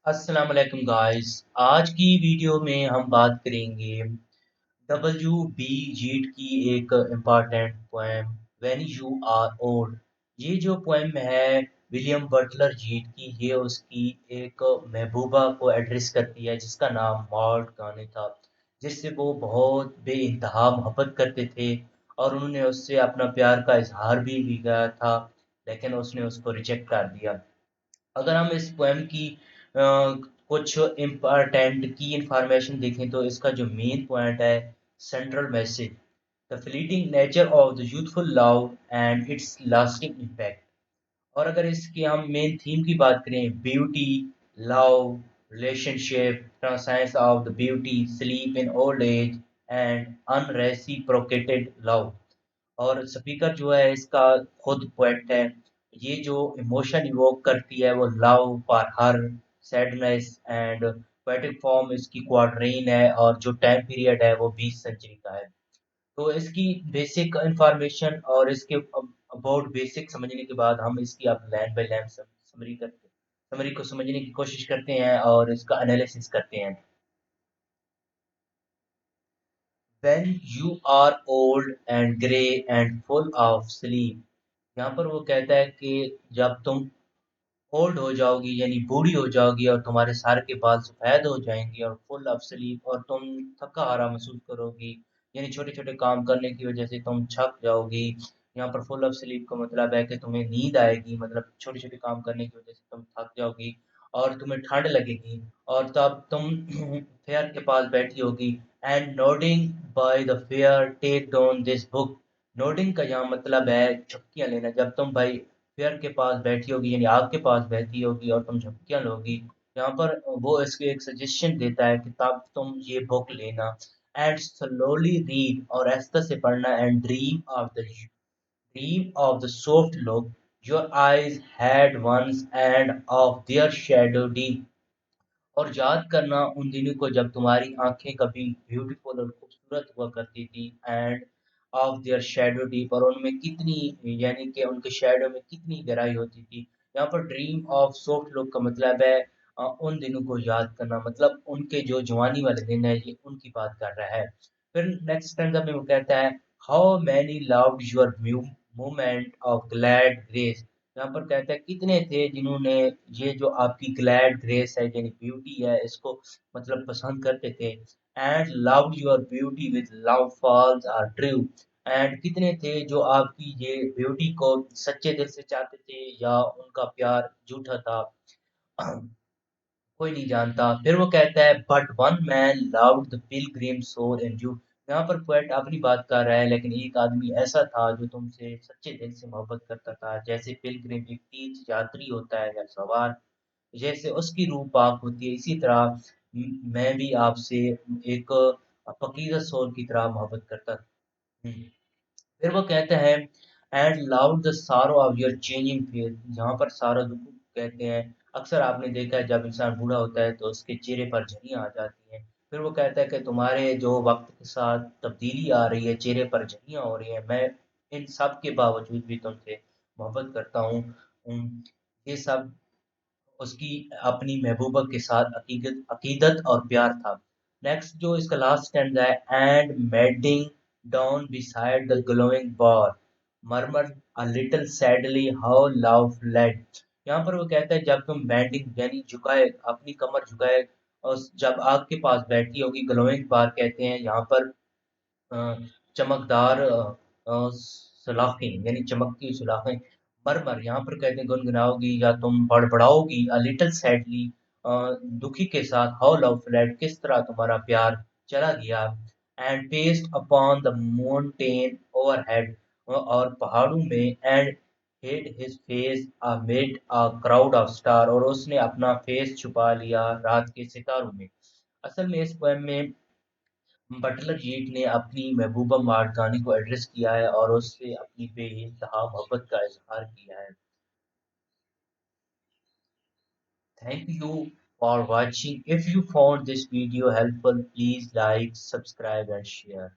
अस्सलाम वालेकुम गाइस। आज की वीडियो में हम बात करेंगे डब्ल्यू बी जीट की एक important poem when you are old. ये जो पोएम है विलियम बटलर जीट की, ये उसकी एक महबूबा को एड्रेस करती है जिसका नाम मॉड गाने था, जिससे वो बहुत बेइंतहा मोहब्बत करते थे और उन्होंने उससे अपना प्यार का इजहार भी किया था, लेकिन उसने उसको रिजेक्ट कर दिया। अगर हम इस पोएम की कुछ इम्पोर्टेंट की इंफॉर्मेशन देखें तो इसका जो मेन पॉइंट है, central message, the fleeting nature of the youthful love and it's lasting impact. और अगर इसके हम मेन थीम की बात करें, beauty, love, relationship, science of the beauty, sleep in old age and unreciprocated love. और speaker जो है इसका खुद पोएट है। ये जो इमोशन इवोक करती है वो love for her, sadness and poetic form इसकी क्वाड्रेन है, और जो टाइम पीरियड है वो 20 सेंचुरी का है। तो इसकी बेसिक इंफॉर्मेशन और इसके अबाउट बेसिक समझने के बाद हम इसकी अब लाइन बाय लाइन समरी को समझने की कोशिश करते हैं और इसका एनालिसिस करते हैं। When you are old and grey and full of sleep, यहाँ पर वो कहता है कि जब तुम ओल्ड हो जाओगी यानी बूढ़ी हो जाओगी और तुम्हारे सर के बाल सफेद हो जाएंगे और फुल ऑफ स्लीप, और तुम थका हारा महसूस करोगी, यानी छोटे छोटे काम करने की वजह से तुम थक जाओगी। यहाँ पर फुल ऑफ स्लीप का मतलब है कि तुम्हें नींद आएगी, मतलब छोटे छोटे काम करने की वजह से तुम थक जाओगी और तुम्हें ठंड लगेगी, और तब तुम फेयर के पास बैठी होगी। And nodding by the fire take down this book. Nodding का यहाँ मतलब है झपकियाँ लेना। जब तुम भाई फेयर के पास बैठी होगी यानी आग के पास बैठी होगी और तुम झपकियाँ लोगी, यहाँ पर वो इसको एक सजेशन देता है कि तब तुम ये बुक लेना एंड स्लोली रीड, और आहिस्ता से पढ़ना, and dream of the soft look your eyes had once and of their shadow deep. और याद करना उन दिनों को जब तुम्हारी आंखें कभी ब्यूटीफुल और खूबसूरत हुआ करती थी, and of their shadow deep, और उनमें कितनी, यानी कि उनके शैडो में कितनी गहराई होती थी। यहाँ पर ड्रीम ऑफ सॉफ्ट लुक का मतलब है उन दिनों को याद करना, मतलब उनके जो जवानी वाले दिन है ये उनकी बात कर रहा है। फिर नेक्स्ट स्टैंजा में वो कहता है, how many loved your moment of glad grace. यहाँ पर कहता है कितने थे जिन्होंने ये जो आपकी ग्लैड ग्रेस है यानी ब्यूटी है इसको मतलब पसंद करते थे। And loved your beauty with love false or true. एंड कितने थे जो आपकी ये ब्यूटी को सच्चे दिल से चाहते थे या उनका प्यार झूठा था, कोई नहीं जानता। फिर वो कहता है, but one man loved the pilgrim soul in you. यहाँ पर पोएट अपनी बात कर रहा है, लेकिन एक आदमी ऐसा था जो तुमसे सच्चे दिल से मोहब्बत करता था। जैसे पिलग्रिम एक तीर्थ यात्री होता है या सवार, जैसे उसकी रूह पाक होती है, इसी तरह मैं भी आपसे एक फकीर सोल की तरह मोहब्बत करता हूँ। फिर वो कहते हैं, एंड लाउड द सारो ऑफ योर चेंजिंग फेस। यहाँ पर सारा दुख कहते हैं, अक्सर आपने देखा है जब इंसान बूढ़ा होता है तो उसके चेहरे पर झुर्रियाँ आ जाती हैं। फिर वो कहता है कि तुम्हारे जो वक्त के साथ तब्दीली आ रही है, चेहरे पर झुर्रियाँ हो रही हैं, मैं इन सब के बावजूद भी तुमसे मोहब्बत करता हूँ। ये सब उसकी अपनी महबूबा के साथ अकीदत अकीदत और प्यार था। नेक्स्ट जो इसका लास्ट स्टैंड है, and bending down beside the glowing bar murmur a little sadly how love fled. यहाँ पर वो कहता है जब तुम बैंडिंग यानी झुकाए, अपनी कमर झुकाए और जब आग के पास बैठी होगी, ग्लोइंग बार कहते हैं यहाँ पर अ, चमकदार सलाखें यानी चमकती सलाखें। मरमर यहाँ पर कहते हैं गुनगुनाओगी या तुम बड़बड़ाओगी, अ लिटिल सैडली दुखी के साथ, हाउ लव फ्लैड किस तरह तुम्हारा प्यार चला गया। And paste upon the mountain overhead, और पहाड़ों में, and hid his face amid a crowd of star, और उसने अपना फेस छुपा लिया रात के सितारों में। असल में इस पोएम में बटलर येट ने अपनी महबूबा मार्गानी को एड्रेस किया है और उससे अपनी बेइंतहा मोहब्बत का इजहार किया है। Thank you for watching. If you found this video helpful, please like, subscribe and share.